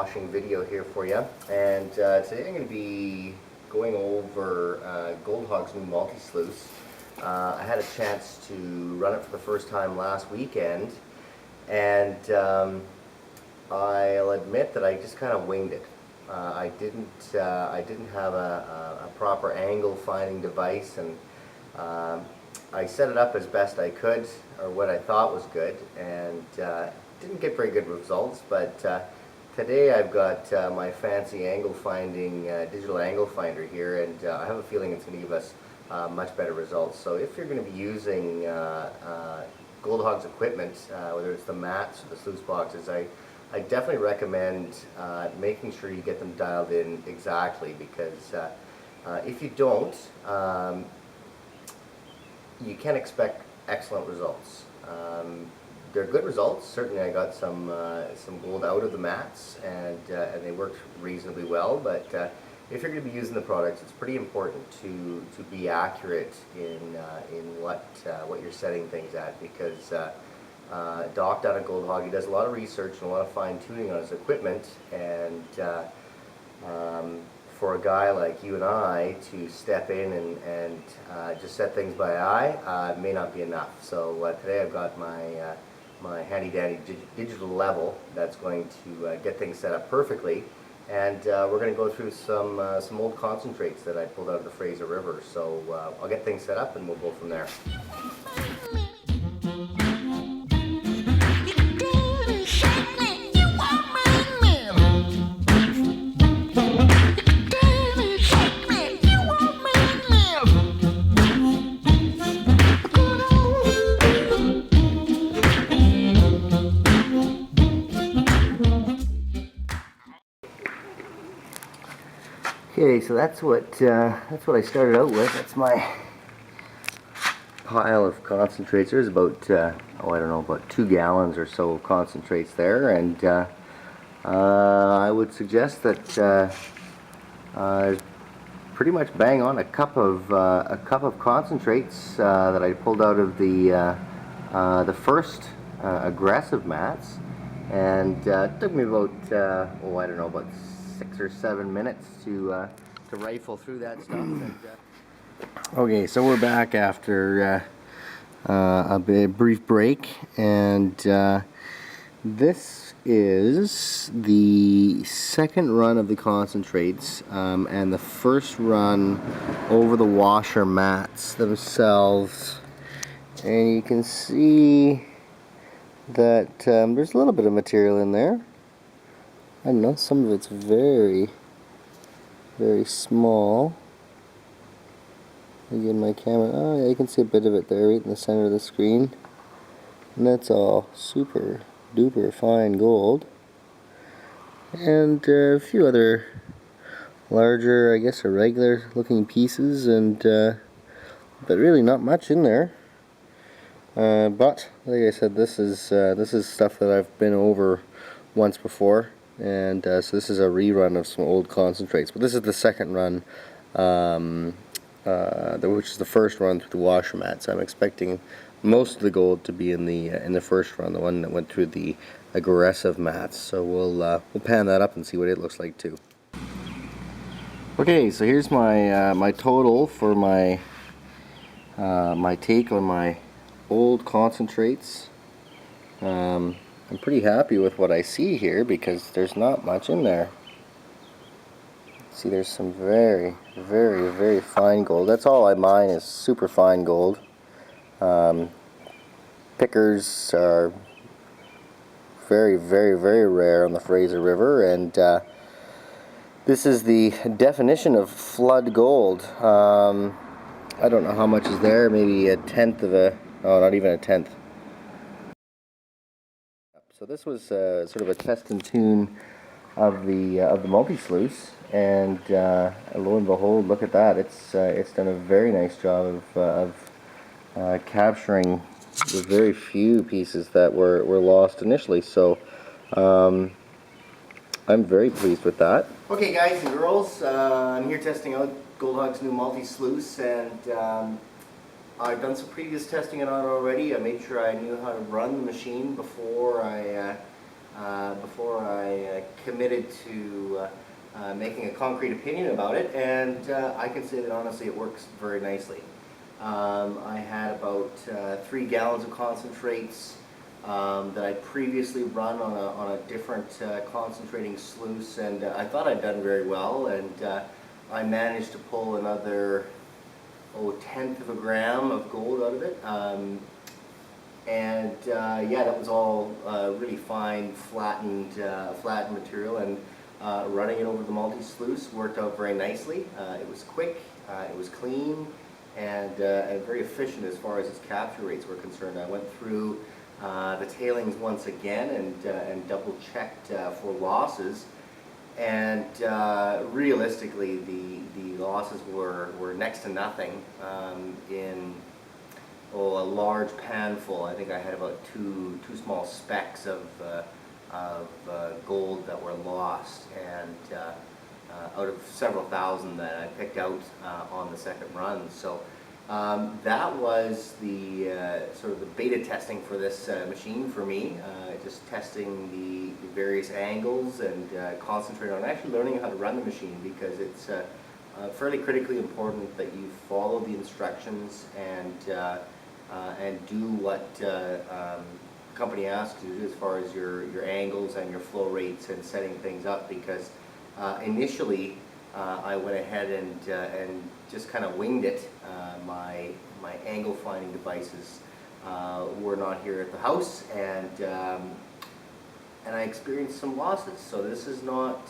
washing video here for you, and today I'm going to be going over Gold Hog's new Multisluice. I had a chance to run it for the first time last weekend, and I'll admit that I just kind of winged it. I didn't have a proper angle finding device, and I set it up as best I could, or what I thought was good, and didn't get very good results. But today I've got my fancy angle finding digital angle finder here, and I have a feeling it's going to give us much better results. So if you're going to be using Gold Hog's equipment, whether it's the mats or the sluice boxes, I definitely recommend making sure you get them dialed in exactly, because if you don't, you can expect excellent results. They're good results. Certainly, I got some gold out of the mats, and they worked reasonably well. But if you're going to be using the products, it's pretty important to be accurate in what you're setting things at, because Doc down at Gold Hog, he does a lot of research and a lot of fine tuning on his equipment, and for a guy like you and I to step in and just set things by eye may not be enough. So today I've got my handy dandy digital level that's going to get things set up perfectly, and we're going to go through some old concentrates that I pulled out of the Fraser River. So I'll get things set up and we'll go from there. Okay, so that's what I started out with. That's my pile of concentrates. There's about I don't know, about 2 gallons or so of concentrates there, and I would suggest that pretty much bang on a cup of concentrates that I pulled out of the first aggressive mats, and it took me about I don't know, about 6 or 7 minutes to rifle through that stuff. And, okay, so we're back after a brief break, and this is the second run of the concentrates, and the first run over the washer mats themselves, and you can see that there's a little bit of material in there. I don't know, some of it's very, very small. Again, my camera, oh yeah, you can see a bit of it there right in the center of the screen. And that's all super duper fine gold. And a few other larger, I guess, irregular looking pieces, and but really not much in there. But like I said, this is stuff that I've been over once before. And so this is a rerun of some old concentrates, but this is the second run, which is the first run through the washer mat. So I'm expecting most of the gold to be in the first run, the one that went through the aggressive mats. So we'll pan that up and see what it looks like too. Okay, so here's my my total for my my take on my old concentrates. I'm pretty happy with what I see here, because there's not much in there. See, there's some very, very, very fine gold. That's all I mine, is super fine gold. Pickers are very, very, very rare on the Fraser River, and this is the definition of flood gold. I don't know how much is there, maybe a tenth of a, oh, not even a tenth. So this was sort of a test and tune of the Multisluice, and lo and behold, look at that! It's done a very nice job of capturing the very few pieces that were lost initially. So I'm very pleased with that. Okay, guys and girls, I'm here testing out Gold Hog's new Multisluice, and I've done some previous testing on it already. I made sure I knew how to run the machine before I before I committed to making a concrete opinion about it, and I can say that honestly it works very nicely. I had about 3 gallons of concentrates that I'd previously run on a different concentrating sluice, and I thought I'd done very well, and I managed to pull another 1/10 of a gram of gold out of it. Yeah, that was all really fine, flattened material, and running it over the Multisluice worked out very nicely. It was quick, it was clean, and very efficient as far as its capture rates were concerned. I went through the tailings once again and double checked for losses, and realistically the losses were next to nothing. In a large pan full, I think I had about two small specks of gold that were lost, and out of several thousand that I picked out on the second run. So that was the sort of the beta testing for this machine for me, just testing the various angles and concentrating on actually learning how to run the machine, because it's fairly critically important that you follow the instructions and do what company asks you to do as far as your angles and your flow rates and setting things up, because initially I went ahead and just kind of winged it. My angle finding devices were not here at the house, and I experienced some losses. So this is not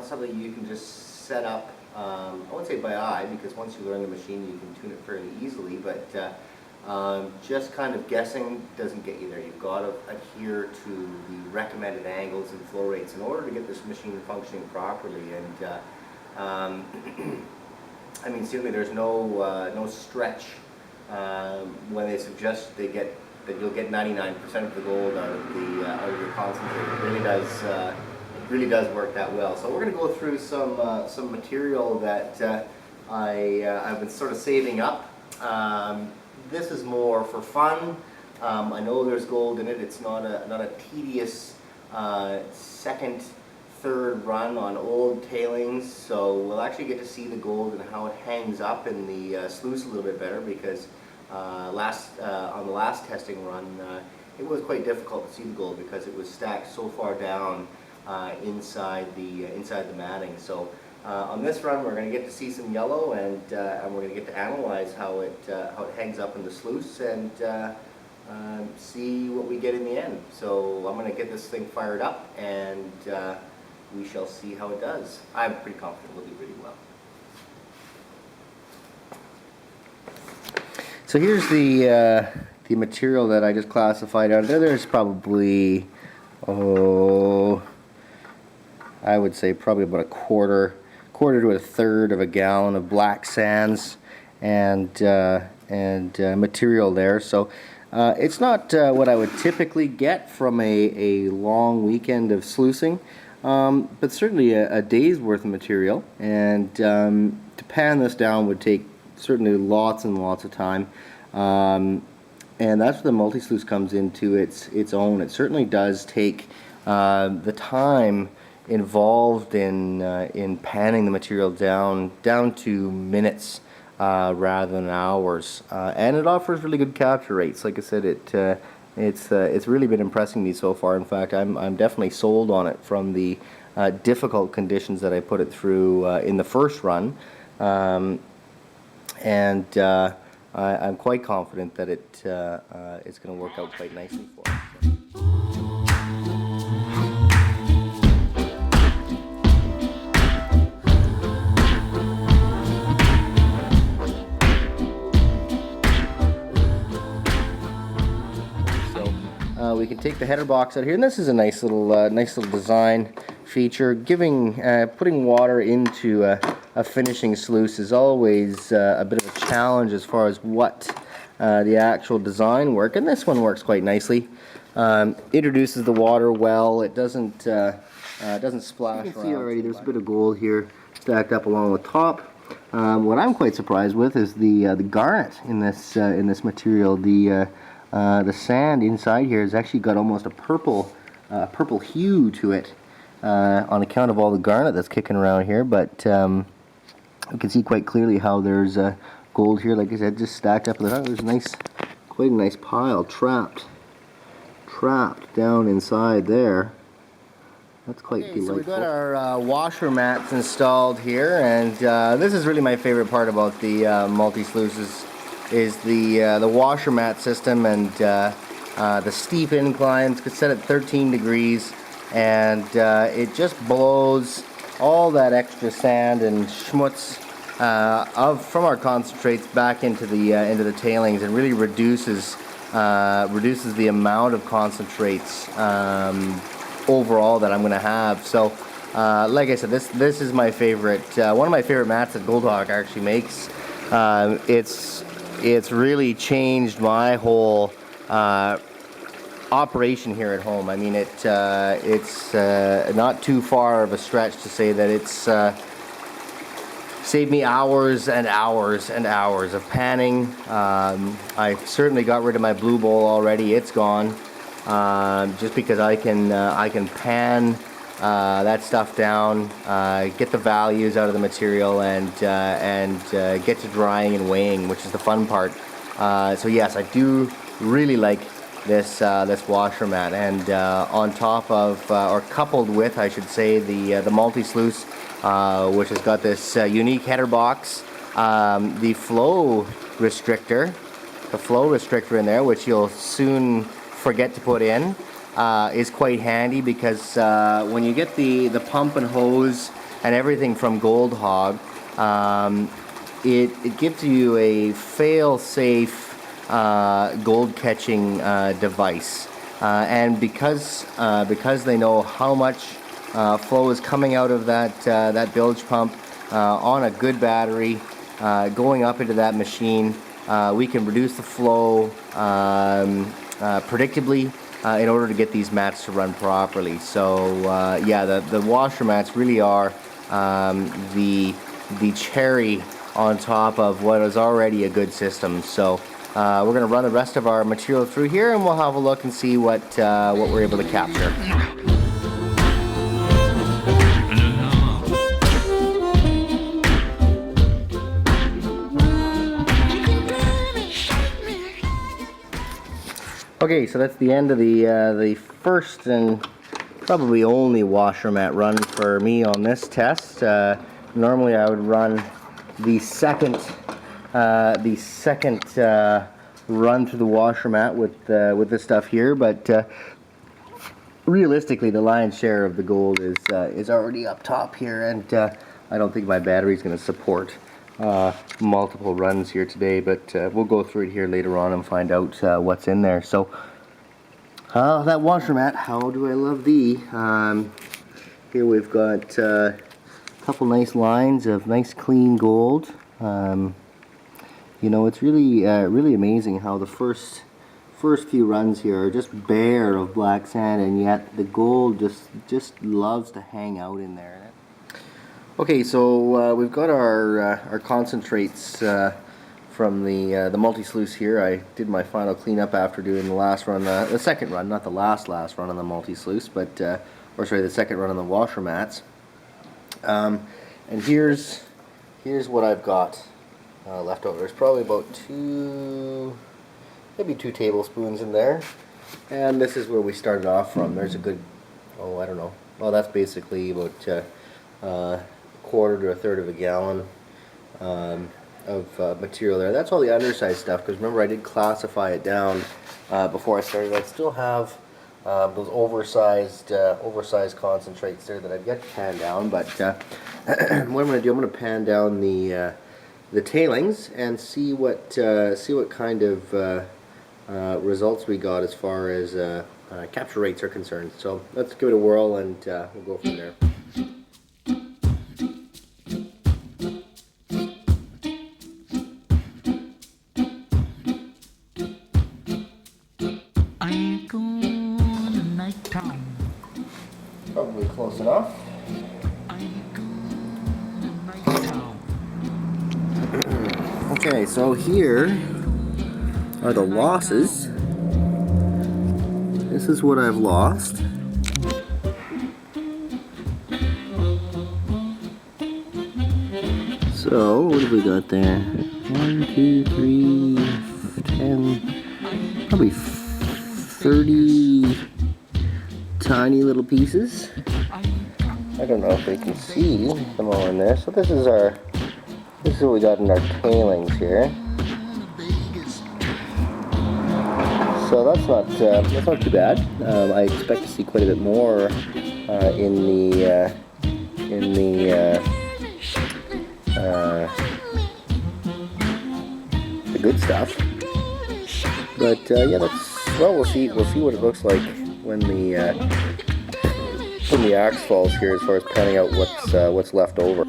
something you can just set up. I won't say by eye, because once you learn the machine you can tune it fairly easily, but just kind of guessing doesn't get you there. You've got to adhere to the recommended angles and flow rates in order to get this machine functioning properly. And I mean, certainly there's no stretch when they suggest that you'll get 99% of the gold out of your concentrate. It really does work that well. So we're going to go through some material that I've been sort of saving up. This is more for fun. I know there's gold in it. It's not a tedious second, third run on old tailings, so we'll actually get to see the gold and how it hangs up in the sluice a little bit better, because on the last testing run it was quite difficult to see the gold because it was stacked so far down inside the matting. So on this run we're going to get to see some yellow, and we're going to get to analyze how it hangs up in the sluice, and see what we get in the end. So I'm going to get this thing fired up, and we shall see how it does. I'm pretty confident we'll do really well. So here's the material that I just classified out there. There's probably, I would say probably about a quarter to a third of a gallon of black sands and material there. So it's not what I would typically get from a long weekend of sluicing, but certainly a day's worth of material. And to pan this down would take certainly lots and lots of time. And that's where the Multisluice comes into its own. It certainly does take the time involved in panning the material down to minutes rather than hours, and it offers really good capture rates. Like I said, it's really been impressing me so far. In fact, I'm definitely sold on it from the difficult conditions that I put it through in the first run, and I'm quite confident that it's going to work out quite nicely for us. We can take the header box out here, and this is a nice little design feature. Putting water into a finishing sluice is always a bit of a challenge as far as what the actual design work, and this one works quite nicely. Introduces the water well. It doesn't splash. You can see already there's a bit of gold here stacked up along the top. What I'm quite surprised with is the garnet in this material. The sand inside here has actually got almost a purple hue to it on account of all the garnet that's kicking around here. But you can see quite clearly how there's gold here. Like I said, just stacked up in the front. There's quite a nice pile trapped down inside there. That's quite delightful. So we've got our washer mats installed here, and this is really my favorite part about the Multisluices is the washer mat system and the steep inclines. It's set at 13 degrees, and it just blows all that extra sand and schmutz from our concentrates back into the tailings, and really reduces the amount of concentrates overall that I'm going to have. So like I said, this is my favorite, one of my favorite mats that Goldhawk actually makes. It's really changed my whole operation here at home. I mean, it's not too far of a stretch to say that it's saved me hours and hours and hours of panning. I certainly got rid of my blue bowl already. It's gone. Just because I can pan that stuff down, get the values out of the material, and get to drying and weighing, which is the fun part. So yes, I do really like this washer mat, and on top of, or coupled with, I should say, the Multisluice, which has got this unique header box, the flow restrictor in there, which you'll soon forget to put in, is quite handy, because when you get the pump and hose and everything from Goldhawk, it gives you a fail-safe gold catching device, and because they know how much flow is coming out of that bilge pump on a good battery going up into that machine, we can reduce the flow predictably in order to get these mats to run properly. So yeah, the washer mats really are the cherry on top of what is already a good system. So we're going to run the rest of our material through here, and we'll have a look and see what we're able to capture. Okay, so that's the end of the first and probably only washer mat run for me on this test. Normally I would run the second run through the washer mat with this stuff here, but realistically, the lion's share of the gold is already up top here, and I don't think my battery is going to support multiple runs here today, but we'll go through it here later on and find out what's in there. So that washer mat, how do I love thee. Here we've got a couple nice lines of nice clean gold. You know, it's really really amazing how the first few runs here are just bare of black sand, and yet the gold just loves to hang out in there. Okay, so we've got our concentrates from the Multisluice here. I did my final cleanup after doing the last run, the second run, not the last run on the Multisluice, but or sorry, the second run on the washer mats. And here's what I've got left over. There's probably about maybe 2 tablespoons in there, and this is where we started off from. There's a good, oh, I don't know. Well, that's basically about quarter to a third of a gallon of material there. That's all the undersized stuff, because remember I did classify it down before I started. I still have those oversized concentrates there that I've yet to pan down, but what I'm going to do, I'm going to pan down the tailings and see what kind of results we got as far as capture rates are concerned. So let's give it a whirl, and we'll go from there. Probably close enough. Okay, so here are the losses this is what I've lost. So, what have we got there? 1, 2, 3, 10, probably 30 tiny little pieces. I don't know if they can see them all in there. So this is what we got in our tailings here. So that's not too bad. I expect to see quite a bit more in the good stuff. But yeah, we'll see what it looks like when the axe falls here, as far as panning out what's left over.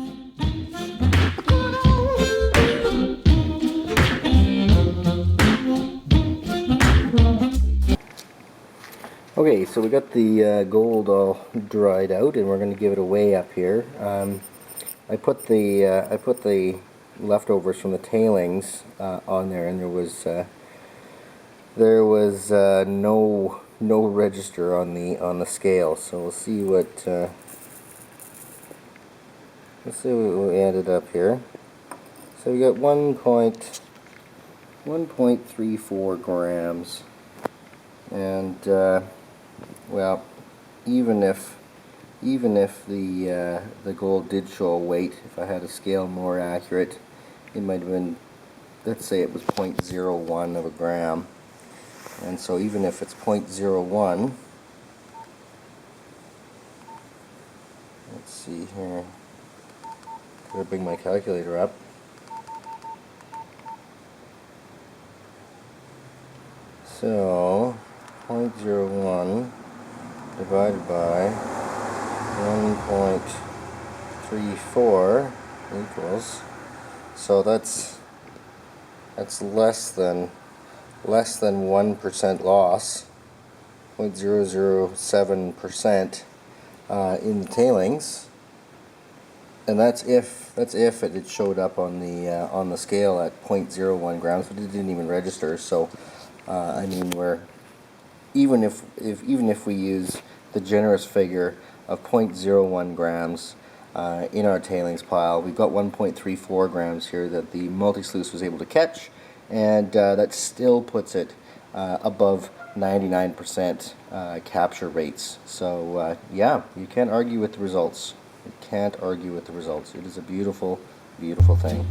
Okay, so we got the gold all dried out, and we're going to give it a weigh up here. I put the leftovers from the tailings on there, and there was no register on the scale. So we'll see what we ended up here. So we got 1.34 grams, and well, even if the gold did show a weight, if I had a scale more accurate, it might have been, let's say it was 0.01 of a gram. And so even if it's 0.01, let's see here, gotta bring my calculator up. So 0.01 divided by 1.34 equals, so that's less than 1% loss, 0.007% in the tailings, and that's if it showed up on the scale at 0.01 grams, but it didn't even register. So I mean, even if we use the generous figure of 0.01 grams in our tailings pile, we've got 1.34 grams here that the Multisluice was able to catch, and that still puts it above 99% capture rates. So yeah, you can't argue with the results. You can't argue with the results. It is a beautiful, beautiful thing.